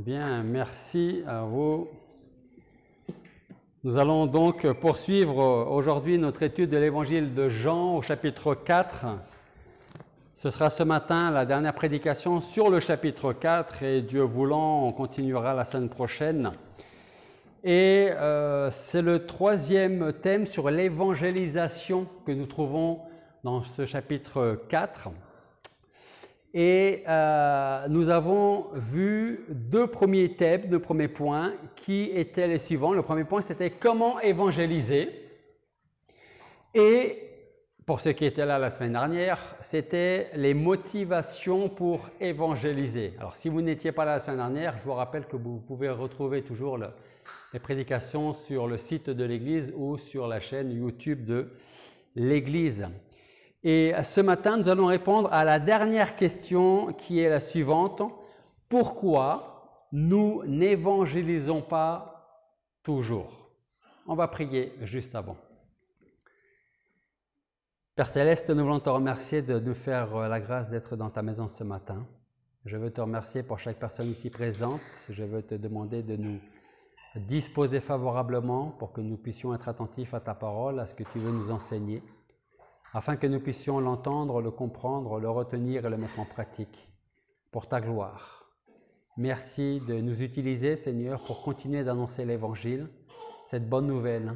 Bien, merci à vous. Nous allons donc poursuivre aujourd'hui notre étude de l'évangile de Jean au chapitre 4. Ce sera ce matin la dernière prédication sur le chapitre 4 et Dieu voulant, on continuera la semaine prochaine. Et c'est le troisième thème sur l'évangélisation que nous trouvons dans ce chapitre 4. Et nous avons vu deux premiers thèmes, deux premiers points qui étaient les suivants. Le premier point, c'était comment évangéliser. Et pour ceux qui étaient là la semaine dernière, c'était les motivations pour évangéliser. Alors si vous n'étiez pas là la semaine dernière, je vous rappelle que vous pouvez retrouver toujours les prédications sur le site de l'Église ou sur la chaîne YouTube de l'Église. Et ce matin, nous allons répondre à la dernière question qui est la suivante. Pourquoi nous n'évangélisons pas toujours? On va prier juste avant. Père Céleste, nous voulons te remercier de nous faire la grâce d'être dans ta maison ce matin. Je veux te remercier pour chaque personne ici présente. Je veux te demander de nous disposer favorablement pour que nous puissions être attentifs à ta parole, à ce que tu veux nous enseigner, afin que nous puissions l'entendre, le comprendre, le retenir et le mettre en pratique, pour ta gloire. Merci de nous utiliser, Seigneur, pour continuer d'annoncer l'Évangile, cette bonne nouvelle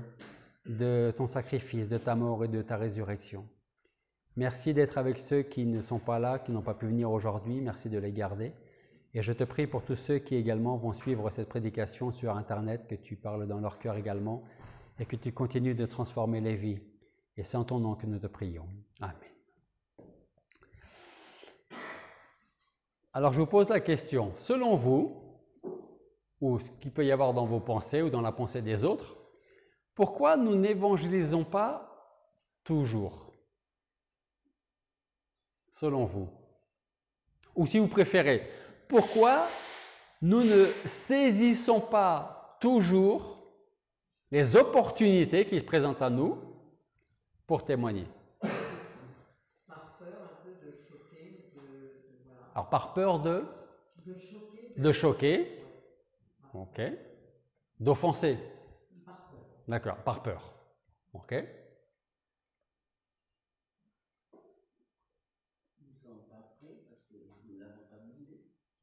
de ton sacrifice, de ta mort et de ta résurrection. Merci d'être avec ceux qui ne sont pas là, qui n'ont pas pu venir aujourd'hui. Merci de les garder. Et je te prie pour tous ceux qui également vont suivre cette prédication sur Internet, que tu parles dans leur cœur également, et que tu continues de transformer les vies. Et c'est en ton nom que nous te prions. Amen. Alors je vous pose la question, selon vous, ou ce qu'il peut y avoir dans vos pensées ou dans la pensée des autres, pourquoi nous n'évangélisons pas toujours? Selon vous. Ou si vous préférez, pourquoi nous ne saisissons pas toujours les opportunités qui se présentent à nous pour témoigner? Par peur un peu de choquer, voilà. Alors par peur de choquer. De choquer. Ok. D'offenser. Par peur. D'accord, par peur. Ok.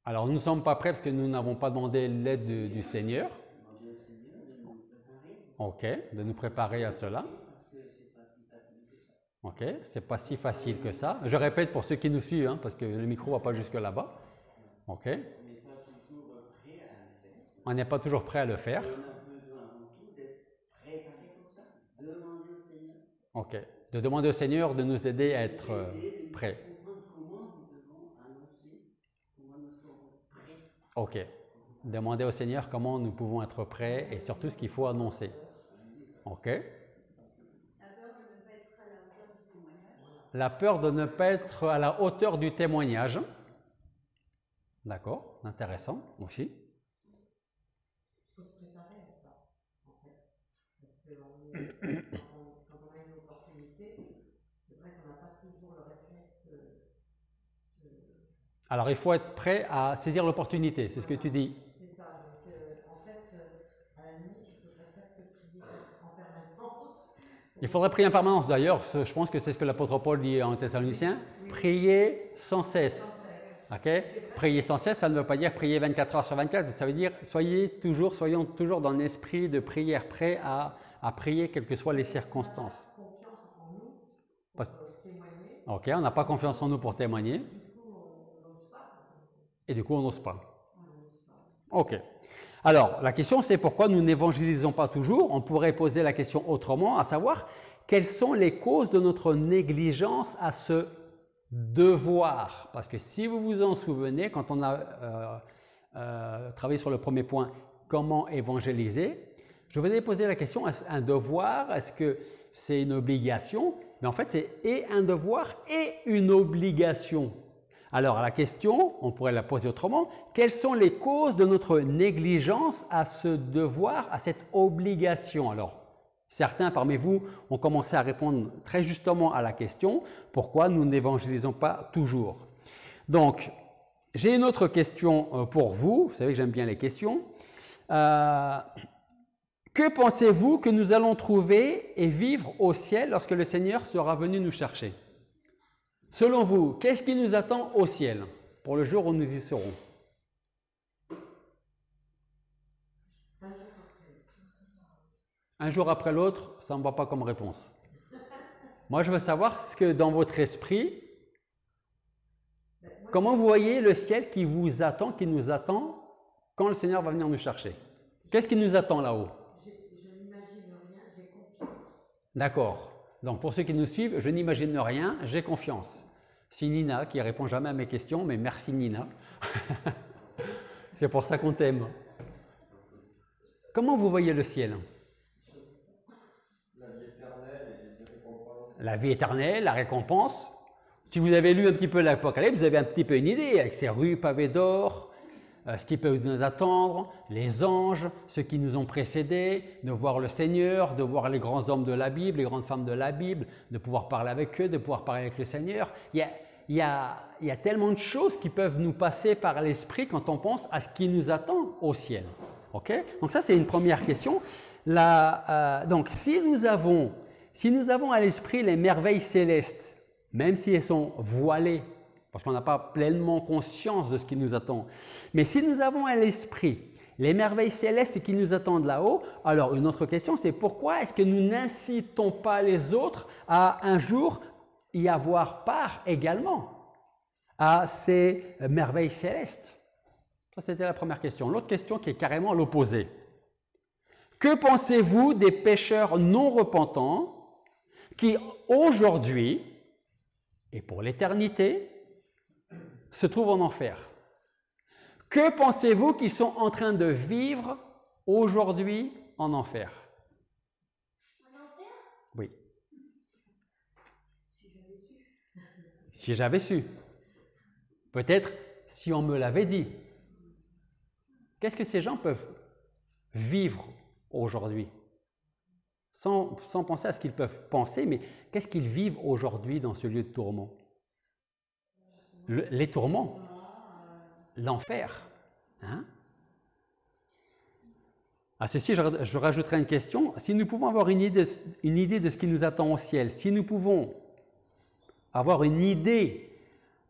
Alors nous ne sommes pas prêts parce que nous n'avons pas demandé l'aide du Seigneur. Ok, de nous préparer à cela. Ok, c'est pas si facile que ça. Je répète pour ceux qui nous suivent, hein, parce que le micro va pas jusque là-bas. Ok. On n'est pas toujours prêt à le faire. Ok, de demander au Seigneur de nous aider à être prêts. Ok, demander au Seigneur comment nous pouvons être prêts et surtout ce qu'il faut annoncer. Ok. La peur de ne pas être à la hauteur du témoignage. D'accord, intéressant aussi. Il faut se préparer à ça, en fait. Parce que quand on a une opportunité, c'est vrai qu'on n'a pas toujours le réflexe de... Alors il faut être prêt à saisir l'opportunité, c'est ce que tu dis. C'est ça, donc en fait, à la limite, il faudrait presque prier en permanence. Il faudrait prier en permanence. D'ailleurs, je pense que c'est ce que l'apôtre Paul dit en Thessaloniciens. Oui. Prier sans cesse. Okay? Prier sans cesse, ça ne veut pas dire prier 24 heures sur 24, mais ça veut dire soyons toujours dans l'esprit de prière, prêt à prier quelles que soient les circonstances. Confiance en nous pour témoigner. Ok, on n'a pas confiance en nous pour témoigner. Et du coup, on n'ose pas. Ok. Alors, la question, c'est pourquoi nous n'évangélisons pas toujours? On pourrait poser la question autrement, à savoir, quelles sont les causes de notre négligence à ce devoir? Parce que si vous vous en souvenez, quand on a travaillé sur le premier point, comment évangéliser, je vous ai posé la question, est-ce un devoir? Est-ce que c'est une obligation? Mais en fait, c'est et un devoir et une obligation. Alors, la question, on pourrait la poser autrement, quelles sont les causes de notre négligence à ce devoir, à cette obligation? Alors, certains parmi vous ont commencé à répondre très justement à la question, pourquoi nous n'évangélisons pas toujours? Donc, J'ai une autre question pour vous. Vous savez que j'aime bien les questions. Que pensez-vous que nous allons trouver et vivre au ciel lorsque le Seigneur sera venu nous chercher? Selon vous, qu'est-ce qui nous attend au ciel pour le jour où nous y serons? Un jour après l'autre, ça ne me va pas comme réponse. Moi, je veux savoir ce que dans votre esprit, comment vous voyez le ciel qui vous attend, qui nous attend quand le Seigneur va venir nous chercher? Qu'est-ce qui nous attend là-haut? Je n'imagine rien, j'ai confiance. D'accord. Donc, pour ceux qui nous suivent, je n'imagine rien, j'ai confiance. C'est Nina qui répond jamais à mes questions, mais merci Nina. C'est pour ça qu'on t'aime. Comment vous voyez le ciel? La vie éternelle, la récompense. Si vous avez lu un petit peu l'Apocalypse, vous avez un petit peu une idée, avec ses rues pavées d'or, ce qui peut nous attendre, les anges, ceux qui nous ont précédés, de voir le Seigneur, de voir les grands hommes de la Bible, les grandes femmes de la Bible, de pouvoir parler avec eux, de pouvoir parler avec le Seigneur. Il y a tellement de choses qui peuvent nous passer par l'esprit quand on pense à ce qui nous attend au ciel. Okay? Donc ça, c'est une première question. Donc si nous avons à l'esprit les merveilles célestes, même si elles sont voilées, parce qu'on n'a pas pleinement conscience de ce qui nous attend, mais si nous avons à l'esprit les merveilles célestes qui nous attendent là-haut, alors une autre question, c'est pourquoi est-ce que nous n'incitons pas les autres à un jour y avoir part également à ces merveilles célestes? Ça, c'était la première question. L'autre question qui est carrément l'opposé. Que pensez-vous des pécheurs non repentants qui, aujourd'hui et pour l'éternité, se trouvent en enfer? Que pensez-vous qu'ils sont en train de vivre aujourd'hui en enfer? En enfer? Oui. Si j'avais su. Peut-être si on me l'avait dit. Qu'est-ce que ces gens peuvent vivre aujourd'hui? Sans penser à ce qu'ils peuvent penser, mais qu'est-ce qu'ils vivent aujourd'hui dans ce lieu de tourment? Les tourments, l'enfer. Hein? À ceci, je rajouterai une question. Si nous pouvons avoir une idée de ce qui nous attend au ciel, si nous pouvons avoir une idée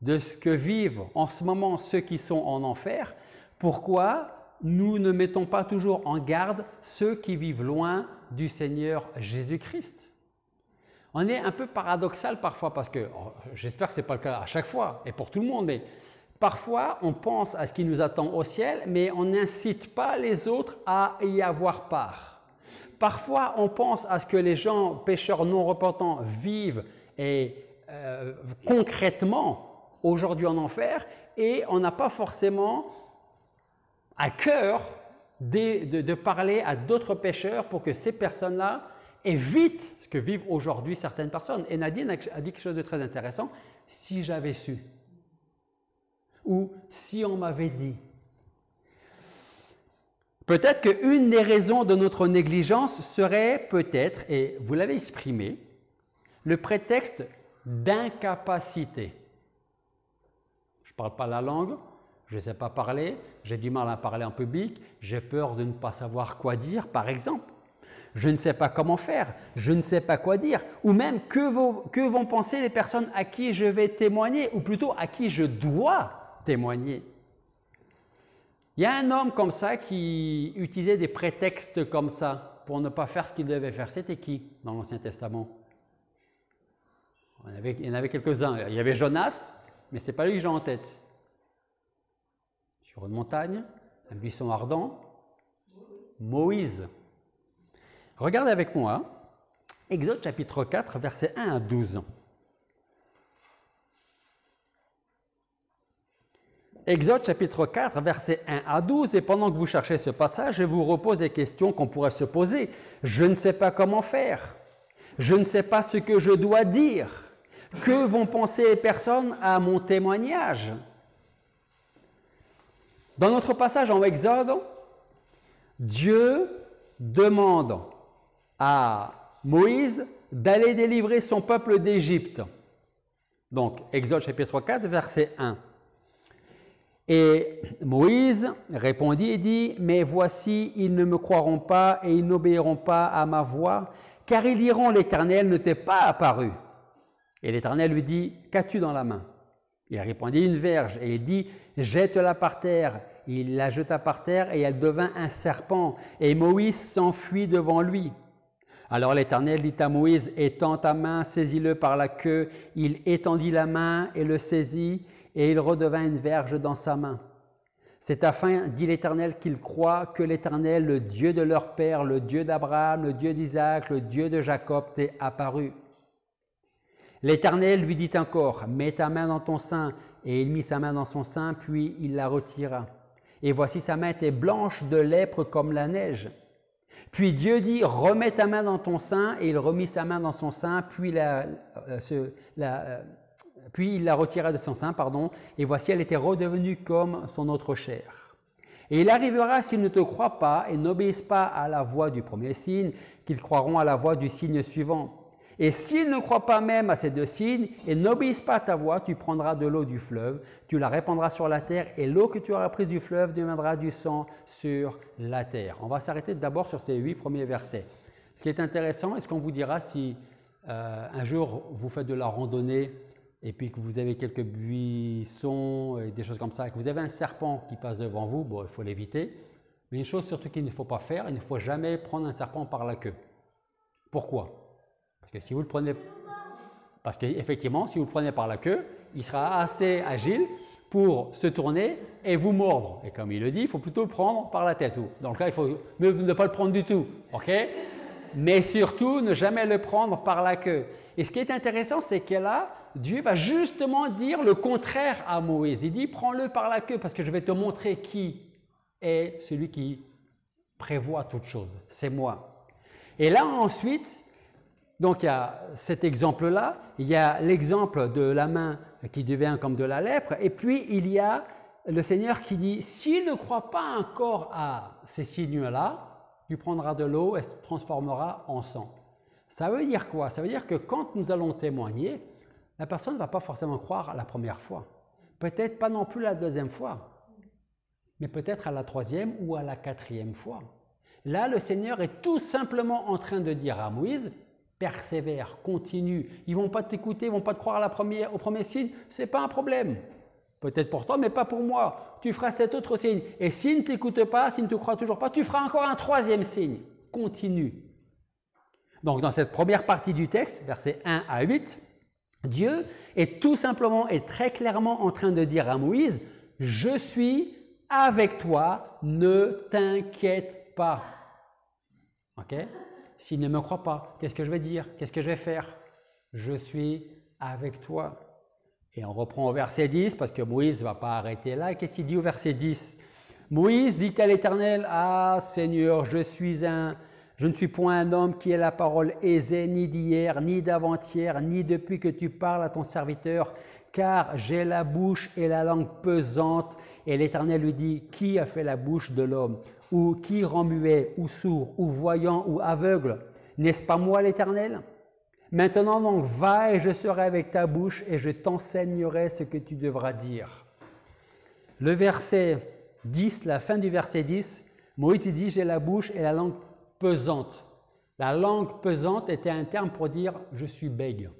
de ce que vivent en ce moment ceux qui sont en enfer, pourquoi nous ne mettons pas toujours en garde ceux qui vivent loin du Seigneur Jésus-Christ? On est un peu paradoxal parfois parce que, j'espère que ce n'est pas le cas à chaque fois et pour tout le monde, mais parfois on pense à ce qui nous attend au ciel, mais on n'incite pas les autres à y avoir part. Parfois on pense à ce que les gens pécheurs non repentants vivent et concrètement aujourd'hui en enfer et on n'a pas forcément à cœur de parler à d'autres pécheurs pour que ces personnes-là évitent ce que vivent aujourd'hui certaines personnes. Et Nadine a dit quelque chose de très intéressant, « si j'avais su » ou « si on m'avait dit ». Peut-être qu'une des raisons de notre négligence serait peut-être, et vous l'avez exprimé, le prétexte d'incapacité. Je ne parle pas la langue, je ne sais pas parler, j'ai du mal à parler en public, j'ai peur de ne pas savoir quoi dire, par exemple. Je ne sais pas comment faire, je ne sais pas quoi dire, ou même que vont penser les personnes à qui je vais témoigner, ou plutôt à qui je dois témoigner. Il y a un homme comme ça qui utilisait des prétextes comme ça pour ne pas faire ce qu'il devait faire. C'était qui dans l'Ancien Testament? Il y en avait quelques-uns. Il y avait Jonas, mais ce n'est pas lui que j'ai en tête. Sur une montagne, un buisson ardent, Moïse. Regardez avec moi, Exode chapitre 4, versets 1 à 12. Exode chapitre 4, versets 1 à 12, et pendant que vous cherchez ce passage, je vous repose des questions qu'on pourrait se poser. Je ne sais pas comment faire. Je ne sais pas ce que je dois dire. Que vont penser les personnes à mon témoignage? Dans notre passage en Exode, Dieu demande à Moïse d'aller délivrer son peuple d'Égypte. Donc, Exode chapitre 4, verset 1. Et Moïse répondit et dit, « Mais voici, ils ne me croiront pas et ils n'obéiront pas à ma voix, car ils diront, l'Éternel ne t'est pas apparu. » Et l'Éternel lui dit, « Qu'as-tu dans la main ?» Il répondit, « Une verge. » Et il dit, « Jette-la par terre. » Il la jeta par terre et elle devint un serpent. Et Moïse s'enfuit devant lui. Alors l'Éternel dit à Moïse, « Étends ta main, saisis-le par la queue. » Il étendit la main et le saisit, et il redevint une verge dans sa main. C'est afin, dit l'Éternel, qu'ils croient que l'Éternel, le Dieu de leur père, le Dieu d'Abraham, le Dieu d'Isaac, le Dieu de Jacob, t'est apparu. L'Éternel lui dit encore, « Mets ta main dans ton sein. » Et il mit sa main dans son sein, puis il la retira. Et voici sa main était blanche de lèpre comme la neige. Puis Dieu dit, « Remets ta main dans ton sein. » Et il remit sa main dans son sein, puis il la retira de son sein, et voici elle était redevenue comme son autre chair. Et il arrivera, s'ils ne te croient pas et n'obéissent pas à la voix du premier signe, qu'ils croiront à la voix du signe suivant. Et s'ils ne croient pas même à ces deux signes et n'obéissent pas à ta voix, tu prendras de l'eau du fleuve, tu la répandras sur la terre, et l'eau que tu auras prise du fleuve deviendra du sang sur la terre. On va s'arrêter d'abord sur ces 8 premiers versets. Ce qui est intéressant, est-ce qu'on vous dira si un jour vous faites de la randonnée et puis que vous avez quelques buissons et des choses comme ça, et que vous avez un serpent qui passe devant vous, bon, il faut l'éviter. Mais une chose surtout qu'il ne faut pas faire, il ne faut jamais prendre un serpent par la queue. Pourquoi ? Parce que si vous le prenez, parce qu'effectivement, si vous le prenez par la queue, il sera assez agile pour se tourner et vous mordre. Et comme il le dit, il faut plutôt le prendre par la tête. Dans le cas, il faut mieux ne pas le prendre du tout, ok ? Mais surtout, ne jamais le prendre par la queue. Et ce qui est intéressant, c'est que là, Dieu va justement dire le contraire à Moïse. Il dit, prends-le par la queue parce que je vais te montrer qui est celui qui prévoit toutes choses. C'est moi. Et là, ensuite, donc il y a cet exemple-là, il y a l'exemple de la main qui devient comme de la lèpre, et puis il y a le Seigneur qui dit, s'il ne croit pas encore à ces signes-là, tu prendras de l'eau et se transformera en sang. Ça veut dire quoi? Ça veut dire que quand nous allons témoigner, la personne ne va pas forcément croire la première fois. Peut-être pas non plus la deuxième fois, mais peut-être à la troisième ou à la quatrième fois. Là, le Seigneur est tout simplement en train de dire à Moïse, persévère, continue. Ils ne vont pas t'écouter, ils ne vont pas te croire au premier signe, ce n'est pas un problème. Peut-être pour toi, mais pas pour moi. Tu feras cet autre signe. Et s'ils ne t'écoutent pas, s'ils ne te croient toujours pas, tu feras encore un troisième signe. Continue. Donc, dans cette première partie du texte, versets 1 à 8, Dieu est tout simplement et très clairement en train de dire à Moïse, « Je suis avec toi, ne t'inquiète pas. » Ok? S'il ne me croit pas, qu'est-ce que je vais dire? Qu'est-ce que je vais faire? Je suis avec toi. Et on reprend au verset 10, parce que Moïse ne va pas arrêter là. Qu'est-ce qu'il dit au verset 10? Moïse dit à l'Éternel, « Ah Seigneur, je ne suis point un homme qui ait la parole aisée, ni d'hier, ni d'avant-hier, ni depuis que tu parles à ton serviteur, car j'ai la bouche et la langue pesante. » Et l'Éternel lui dit, « Qui a fait la bouche de l'homme? Ou qui rend muet, ou sourd, ou voyant, ou aveugle? N'est-ce pas moi l'Éternel? Maintenant donc, va et je serai avec ta bouche et je t'enseignerai ce que tu devras dire. » Le verset 10, la fin du verset 10, Moïse dit, j'ai la bouche et la langue pesante. La langue pesante était un terme pour dire, je suis bègue.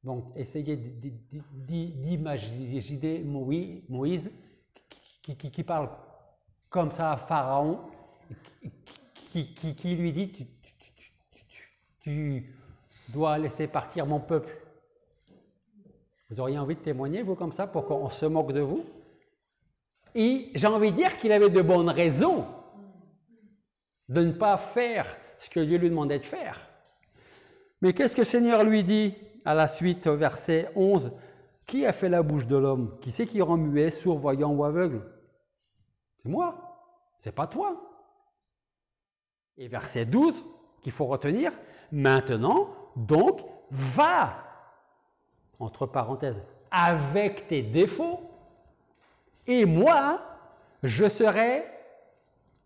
Donc, essayez d'imaginer Moïse qui parle comme ça à Pharaon, qui lui dit, tu dois laisser partir mon peuple. Vous auriez envie de témoigner, vous, comme ça, pour qu'on se moque de vous? Et j'ai envie de dire qu'il avait de bonnes raisons de ne pas faire ce que Dieu lui demandait de faire. Mais qu'est-ce que le Seigneur lui dit à la suite, au verset 11? Qui a fait la bouche de l'homme? Qui c'est qui rend muet, sourd, voyant ou aveugle? C'est moi, c'est pas toi. Et verset 12, qu'il faut retenir, maintenant, donc, va, entre parenthèses, avec tes défauts, et moi, je serai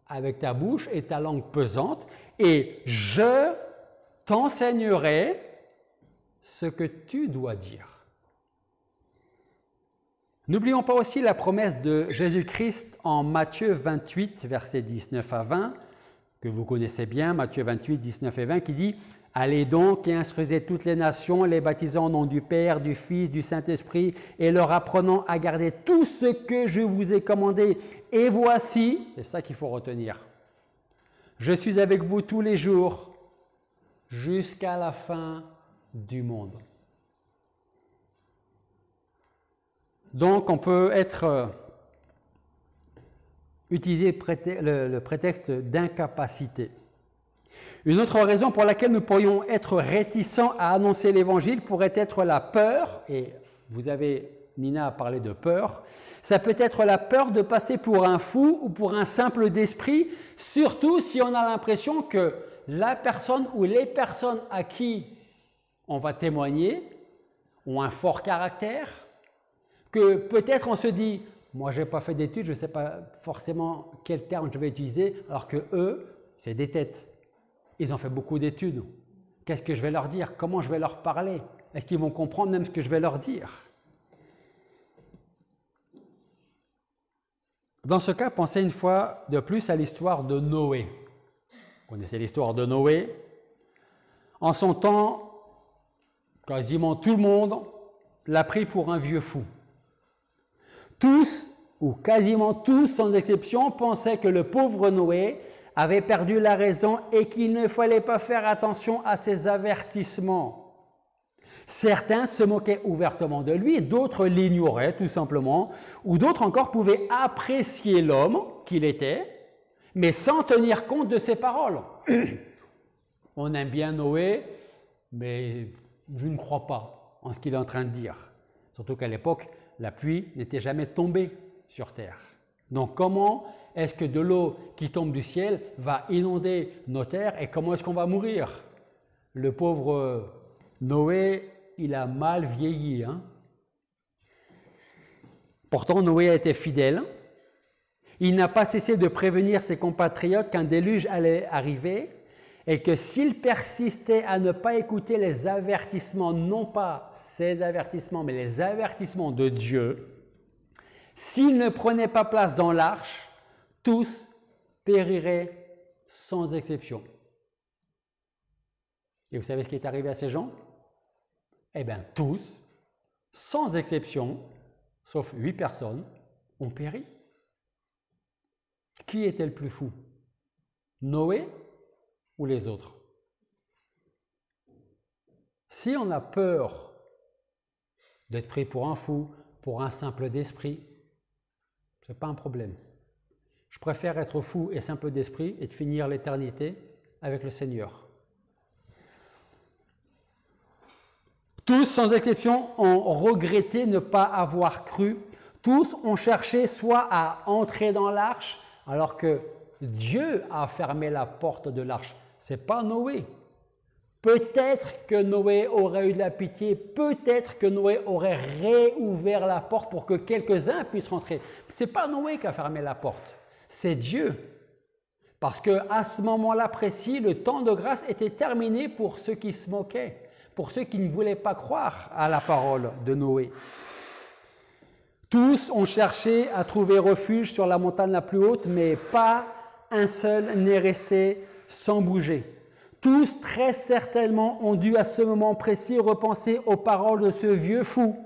avec ta bouche et ta langue pesante, et je t'enseignerai ce que tu dois dire. N'oublions pas aussi la promesse de Jésus-Christ en Matthieu 28, versets 19 à 20, que vous connaissez bien, Matthieu 28, 19 et 20, qui dit « Allez donc et instruisez toutes les nations, les baptisant au nom du Père, du Fils, du Saint-Esprit, et leur apprenant à garder tout ce que je vous ai commandé. Et voici, c'est ça qu'il faut retenir, je suis avec vous tous les jours, jusqu'à la fin du monde. » Donc, on peut utiliser le prétexte d'incapacité. Une autre raison pour laquelle nous pourrions être réticents à annoncer l'Évangile pourrait être la peur, et Nina a parlé de peur, ça peut être la peur de passer pour un fou ou pour un simple d'esprit, surtout si on a l'impression que la personne ou les personnes à qui on va témoigner ont un fort caractère, que peut-être on se dit « moi je n'ai pas fait d'études, je ne sais pas forcément quel terme je vais utiliser », alors que eux, c'est des têtes. Ils ont fait beaucoup d'études. Qu'est-ce que je vais leur dire? Comment je vais leur parler? Est-ce qu'ils vont comprendre même ce que je vais leur dire? Dans ce cas, pensez une fois de plus à l'histoire de Noé. Vous connaissez l'histoire de Noé? En son temps, quasiment tout le monde l'a pris pour un vieux fou. Tous, ou quasiment tous, sans exception, pensaient que le pauvre Noé avait perdu la raison et qu'il ne fallait pas faire attention à ses avertissements. Certains se moquaient ouvertement de lui, d'autres l'ignoraient tout simplement, ou d'autres encore pouvaient apprécier l'homme qu'il était, mais sans tenir compte de ses paroles. On aime bien Noé, mais je ne crois pas en ce qu'il est en train de dire. Surtout qu'à l'époque, la pluie n'était jamais tombée sur terre. Donc comment est-ce que de l'eau qui tombe du ciel va inonder nos terres et comment est-ce qu'on va mourir? Le pauvre Noé, il a mal vieilli. Pourtant, Noé a été fidèle. Il n'a pas cessé de prévenir ses compatriotes qu'un déluge allait arriver et que s'il persistait à ne pas écouter les avertissements, non pas ses avertissements, mais les avertissements de Dieu, s'il ne prenait pas place dans l'arche, tous périraient sans exception. Et vous savez ce qui est arrivé à ces gens? Eh bien, tous, sans exception, sauf 8 personnes, ont péri. Qui était le plus fou? Noé ou les autres? Si on a peur d'être pris pour un fou, pour un simple d'esprit, ce n'est pas un problème. Je préfère être fou et simple d'esprit et de finir l'éternité avec le Seigneur. Tous, sans exception, ont regretté ne pas avoir cru. Tous ont cherché soit à entrer dans l'arche, alors que Dieu a fermé la porte de l'arche. Ce n'est pas Noé. Peut-être que Noé aurait eu de la pitié, peut-être que Noé aurait réouvert la porte pour que quelques-uns puissent rentrer. Ce n'est pas Noé qui a fermé la porte, c'est Dieu. Parce qu'à ce moment-là précis, le temps de grâce était terminé pour ceux qui se moquaient, pour ceux qui ne voulaient pas croire à la parole de Noé. Tous ont cherché à trouver refuge sur la montagne la plus haute, mais pas un seul n'est resté sans bouger. Tous, très certainement, ont dû à ce moment précis repenser aux paroles de ce vieux fou.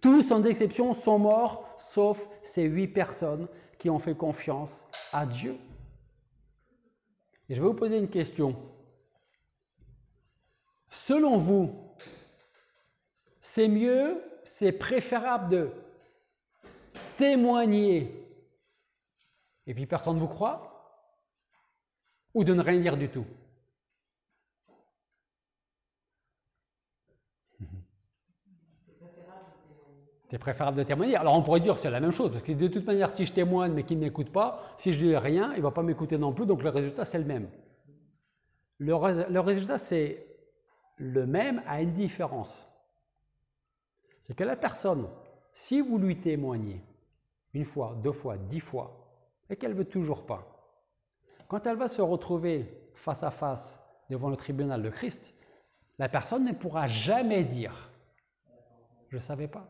Tous, sans exception, sont morts, sauf ces 8 personnes qui ont fait confiance à Dieu. Et je vais vous poser une question. Selon vous, c'est mieux, c'est préférable de témoigner et puis personne ne vous croit, ou de ne rien dire du tout? C'est préférable de témoigner. Alors on pourrait dire que c'est la même chose, parce que de toute manière, si je témoigne mais qu'il ne m'écoute pas, si je dis rien, il ne va pas m'écouter non plus, donc le résultat c'est le même. Le résultat c'est le même à une différence. C'est que la personne, si vous lui témoignez, 1 fois, 2 fois, 10 fois, et qu'elle ne veut toujours pas, quand elle va se retrouver face à face devant le tribunal de Christ, la personne ne pourra jamais dire « je ne savais pas ».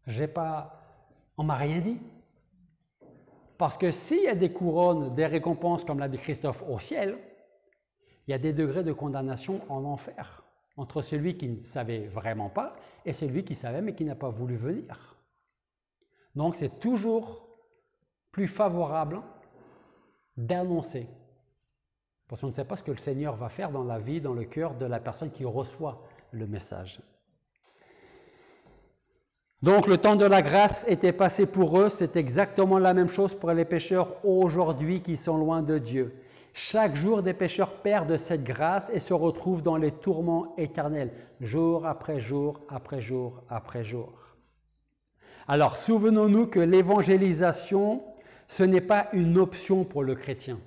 On m'a rien dit. Parce que s'il y a des couronnes, des récompenses, comme l'a dit Christophe, au ciel, il y a des degrés de condamnation en enfer, entre celui qui ne savait vraiment pas et celui qui savait mais qui n'a pas voulu venir. Donc c'est toujours plus favorable d'annoncer. Parce qu'on ne sait pas ce que le Seigneur va faire dans la vie, dans le cœur de la personne qui reçoit le message. Donc le temps de la grâce était passé pour eux, c'est exactement la même chose pour les pécheurs aujourd'hui qui sont loin de Dieu. Chaque jour, des pécheurs perdent cette grâce et se retrouvent dans les tourments éternels, jour après jour, après jour, après jour. Alors, souvenons-nous que l'évangélisation, ce n'est pas une option pour le chrétien.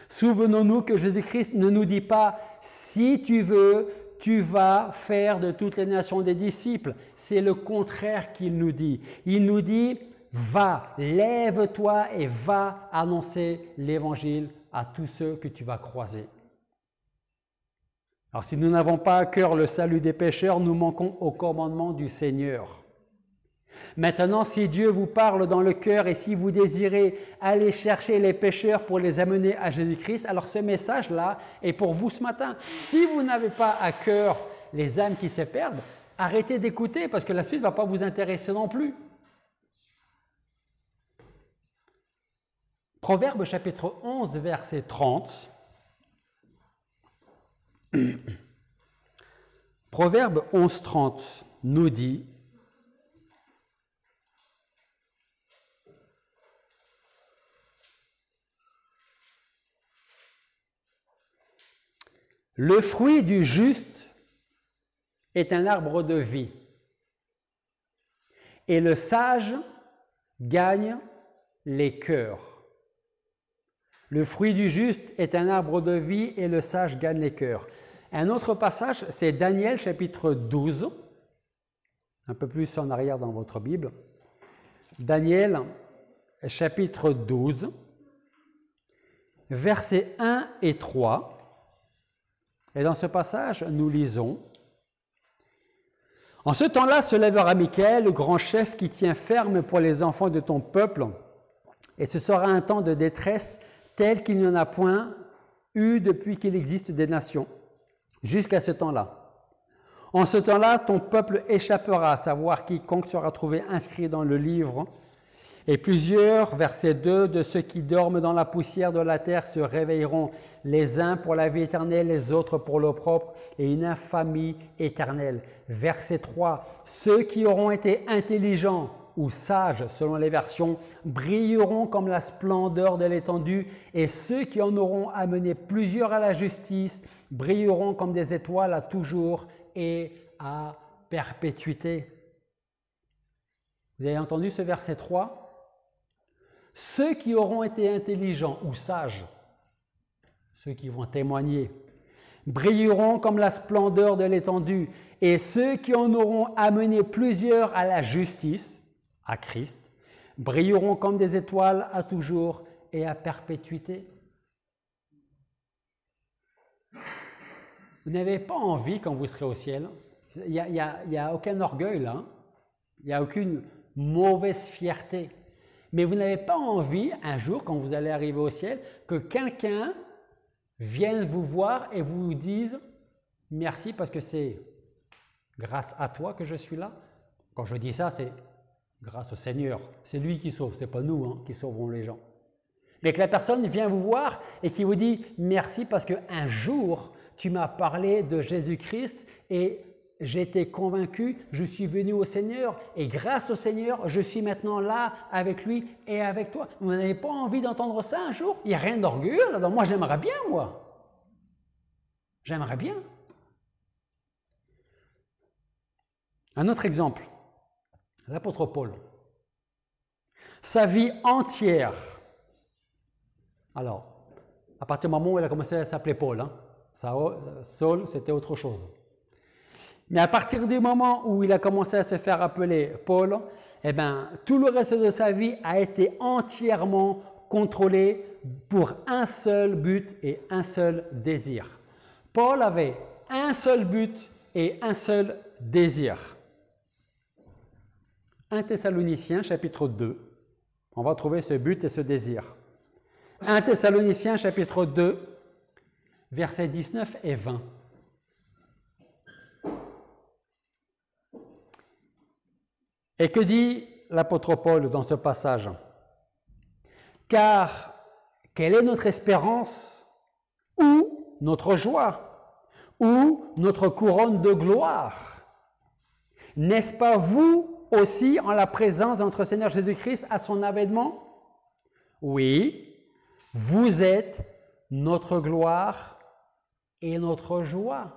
Souvenons-nous que Jésus-Christ ne nous dit pas « si tu veux, tu vas faire de toutes les nations des disciples ». C'est le contraire qu'il nous dit. Il nous dit « va, lève-toi et va annoncer l'évangile à tous ceux que tu vas croiser ». Alors si nous n'avons pas à cœur le salut des pécheurs, nous manquons au commandement du Seigneur. Maintenant, si Dieu vous parle dans le cœur et si vous désirez aller chercher les pécheurs pour les amener à Jésus-Christ, alors ce message-là est pour vous ce matin. Si vous n'avez pas à cœur les âmes qui se perdent, arrêtez d'écouter parce que la suite ne va pas vous intéresser non plus. Proverbe chapitre 11, verset 30. Proverbe 11, 30 nous dit « Le fruit du juste est un arbre de vie, et le sage gagne les cœurs. Le fruit du juste est un arbre de vie, et le sage gagne les cœurs. » Un autre passage, c'est Daniel chapitre 12, un peu plus en arrière dans votre Bible. Daniel chapitre 12, versets 1 et 3. Et dans ce passage, nous lisons « En ce temps-là se lèvera Michaël, le grand chef qui tient ferme pour les enfants de ton peuple, et ce sera un temps de détresse tel qu'il n'y en a point eu depuis qu'il existe des nations, jusqu'à ce temps-là. En ce temps-là, ton peuple échappera, à savoir quiconque sera trouvé inscrit dans le livre. Et plusieurs, verset 2, de ceux qui dorment dans la poussière de la terre se réveilleront, les uns pour la vie éternelle, les autres pour l'opprobre et une infamie éternelle. Verset 3, ceux qui auront été intelligents ou sages, selon les versions, brilleront comme la splendeur de l'étendue, et ceux qui en auront amené plusieurs à la justice brilleront comme des étoiles à toujours et à perpétuité. Vous avez entendu ce verset 3 ? Ceux qui auront été intelligents ou sages, ceux qui vont témoigner, brilleront comme la splendeur de l'étendue, et ceux qui en auront amené plusieurs à la justice, à Christ, brilleront comme des étoiles à toujours et à perpétuité. Vous n'avez pas envie, quand vous serez au ciel, il n'y a aucun orgueil là, il n'y a aucune mauvaise fierté. Mais vous n'avez pas envie, un jour, quand vous allez arriver au ciel, que quelqu'un vienne vous voir et vous dise « Merci parce que c'est grâce à toi que je suis là. » Quand je dis ça, c'est grâce au Seigneur. C'est lui qui sauve, ce n'est pas nous qui sauvons les gens. Mais que la personne vient vous voir et qui vous dit « Merci parce qu'un jour, tu m'as parlé de Jésus-Christ et j'ai été convaincu, je suis venu au Seigneur et grâce au Seigneur, je suis maintenant là avec lui et avec toi. » Vous n'avez pas envie d'entendre ça un jour? Il n'y a rien d'orgueilleux là-dedans. Moi, j'aimerais bien, moi. J'aimerais bien. Un autre exemple, l'apôtre Paul. Sa vie entière. Alors, à partir du moment où il a commencé à s'appeler Paul, Saul, c'était autre chose. Mais à partir du moment où il a commencé à se faire appeler Paul, tout le reste de sa vie a été entièrement contrôlé pour un seul but et un seul désir. Paul avait un seul but et un seul désir. 1 Thessaloniciens chapitre 2. On va trouver ce but et ce désir. 1 Thessaloniciens chapitre 2, versets 19 et 20. Et que dit l'apôtre Paul dans ce passage? Car quelle est notre espérance ou notre joie ou notre couronne de gloire? N'est-ce pas vous aussi en la présence de notre Seigneur Jésus-Christ à son avènement? Oui, vous êtes notre gloire et notre joie.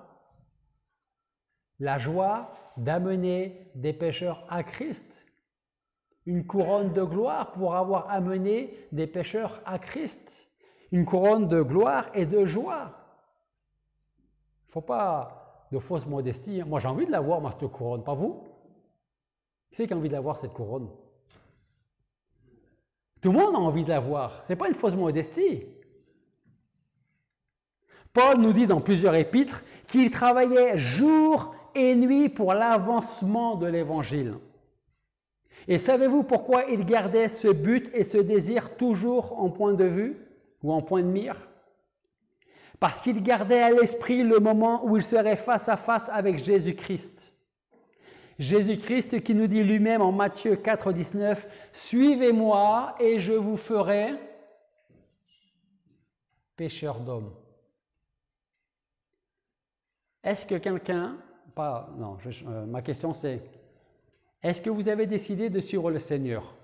La joie d'amener des pécheurs à Christ. Une couronne de gloire pour avoir amené des pécheurs à Christ. Une couronne de gloire et de joie. Il ne faut pas de fausse modestie. Moi, j'ai envie de l'avoir, moi, cette couronne, pas vous? Qui c'est qui a envie d'avoir cette couronne? Tout le monde a envie de l'avoir. Ce n'est pas une fausse modestie. Paul nous dit dans plusieurs épîtres qu'il travaillait jour et nuit pour l'avancement de l'Évangile. Et savez-vous pourquoi il gardait ce but et ce désir toujours en point de vue ou en point de mire? Parce qu'il gardait à l'esprit le moment où il serait face à face avec Jésus-Christ. Jésus-Christ qui nous dit lui-même en Matthieu 4, 19, « Suivez-moi et je vous ferai pécheurs d'hommes. » Est-ce que quelqu'un... ma question c'est, est-ce que vous avez décidé de suivre le Seigneur?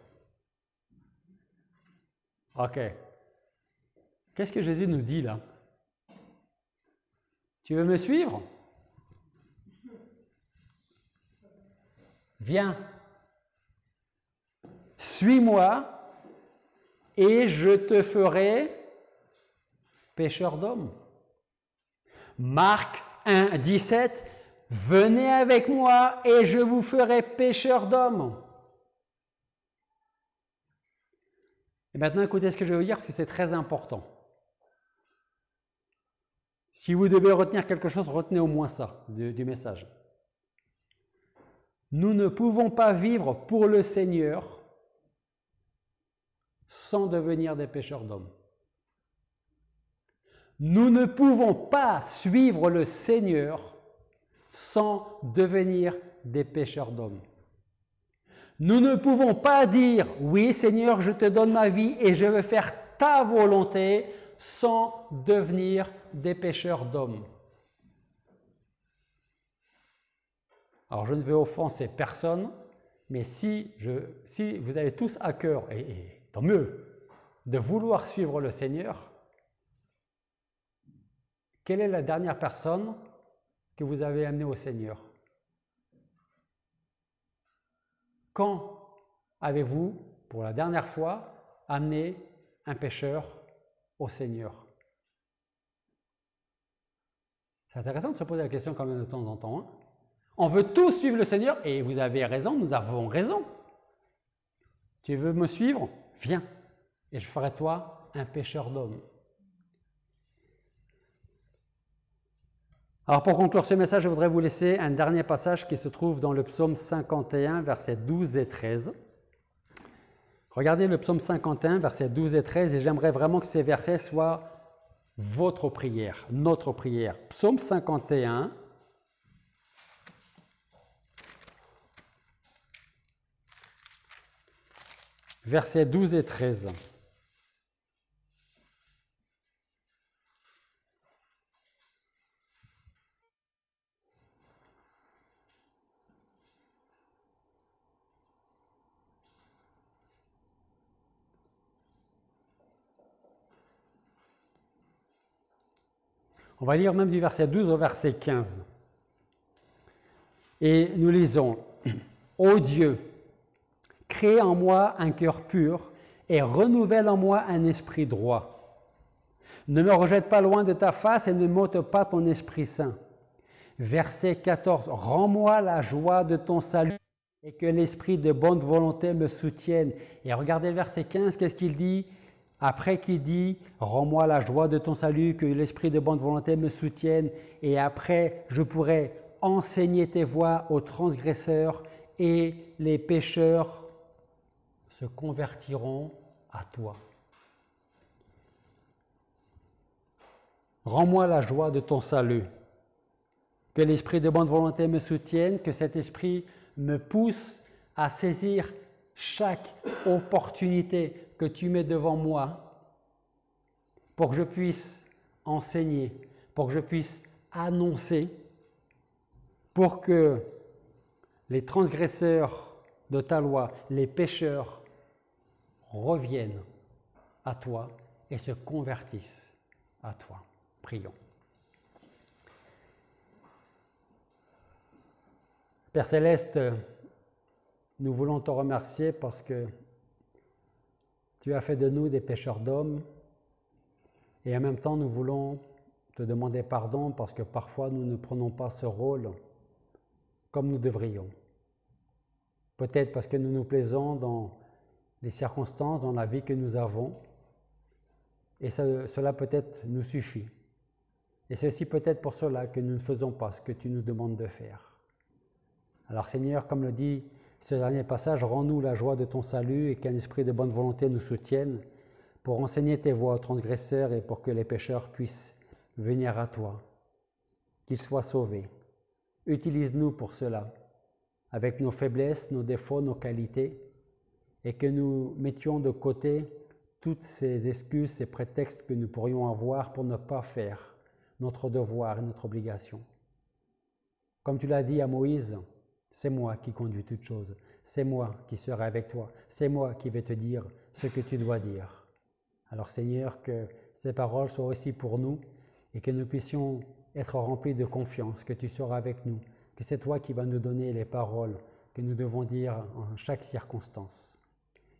Ok. Qu'est-ce que Jésus nous dit là? Tu veux me suivre? Viens. Suis-moi et je te ferai pécheur d'hommes. Marc 1, 17, venez avec moi et je vous ferai pécheur d'hommes. Et maintenant, écoutez ce que je vais vous dire parce que c'est très important. Si vous devez retenir quelque chose, retenez au moins ça du message. Nous ne pouvons pas vivre pour le Seigneur sans devenir des pécheurs d'hommes. Nous ne pouvons pas suivre le Seigneur sans devenir des pécheurs d'hommes. Nous ne pouvons pas dire « Oui, Seigneur, je te donne ma vie et je veux faire ta volonté » sans devenir des pécheurs d'hommes. Alors, je ne veux offenser personne, mais si vous avez tous à cœur, et tant mieux, de vouloir suivre le Seigneur, quelle est la dernière personne que vous avez amenée au Seigneur? Quand avez-vous, pour la dernière fois, amené un pécheur au Seigneur? C'est intéressant de se poser la question quand même de temps en temps. Hein? On veut tous suivre le Seigneur, et vous avez raison, nous avons raison. Tu veux me suivre? Viens, et je ferai toi un pécheur d'hommes. Alors pour conclure ce message, je voudrais vous laisser un dernier passage qui se trouve dans le psaume 51, versets 12 et 13. Regardez le psaume 51, versets 12 et 13, et j'aimerais vraiment que ces versets soient votre prière, notre prière. Psaume 51, versets 12 et 13. On va lire même du verset 12 au verset 15. Et nous lisons « Ô Dieu, crée en moi un cœur pur et renouvelle en moi un esprit droit. Ne me rejette pas loin de ta face et ne m'ôte pas ton Esprit Saint. » Verset 14 « Rends-moi la joie de ton salut et que l'esprit de bonne volonté me soutienne. » Et regardez le verset 15, qu'est-ce qu'il dit? Après qu'il dit « Rends-moi la joie de ton salut, que l'esprit de bonne volonté me soutienne. » Et après, je pourrai enseigner tes voies aux transgresseurs et les pécheurs se convertiront à toi. Rends-moi la joie de ton salut. Que l'esprit de bonne volonté me soutienne, que cet esprit me pousse à saisir chaque opportunité que tu mets devant moi pour que je puisse enseigner, pour que je puisse annoncer, pour que les transgresseurs de ta loi, les pécheurs, reviennent à toi et se convertissent à toi. Prions. Père Céleste, nous voulons te remercier parce que tu as fait de nous des pécheurs d'hommes et en même temps nous voulons te demander pardon parce que parfois nous ne prenons pas ce rôle comme nous devrions. Peut-être parce que nous nous plaisons dans les circonstances, dans la vie que nous avons et cela peut-être nous suffit. Et c'est aussi peut-être pour cela que nous ne faisons pas ce que tu nous demandes de faire. Alors Seigneur, comme le dit ce dernier passage, rends-nous la joie de ton salut et qu'un esprit de bonne volonté nous soutienne pour enseigner tes voies aux transgresseurs et pour que les pécheurs puissent venir à toi, qu'ils soient sauvés. Utilise-nous pour cela, avec nos faiblesses, nos défauts, nos qualités, et que nous mettions de côté toutes ces excuses, ces prétextes que nous pourrions avoir pour ne pas faire notre devoir et notre obligation. Comme tu l'as dit à Moïse, c'est moi qui conduis toutes choses, c'est moi qui serai avec toi, c'est moi qui vais te dire ce que tu dois dire. Alors Seigneur, que ces paroles soient aussi pour nous et que nous puissions être remplis de confiance, que tu seras avec nous, que c'est toi qui vas nous donner les paroles que nous devons dire en chaque circonstance.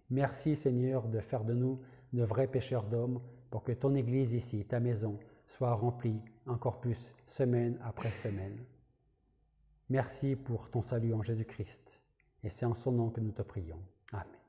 Merci Seigneur de faire de nous de vrais pécheurs d'hommes pour que ton Église ici, ta maison, soit remplie encore plus semaine après semaine. Merci pour ton salut en Jésus-Christ et c'est en son nom que nous te prions. Amen.